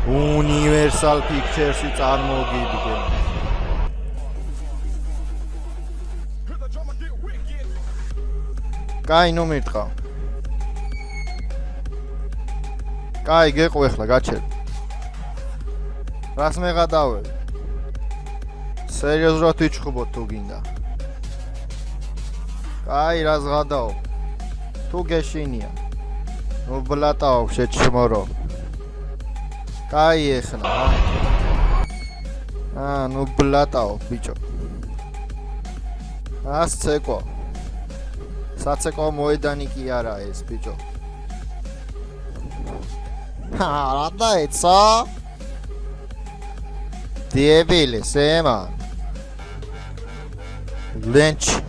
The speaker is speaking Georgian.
Universal Pictures-ი წარმოგიდგენ. კაი, ნუ მირტყავ. კაი, გეყვე ახლა, გაჩერე. რას მეღადავე? სერიოზულად ვიჩხუბოთ თუ გინდა. კაი, რას ღადაო? თუ გეშინია. ნუ ბლატაო, შეჩმორო. კაი ახლა. ნუ ბლატაო, ბიჭო. ასცეკო. საცეკო მოედანი კი არა ეს, ბიჭო. რა დაეცა? Diebile, sema. Lynch.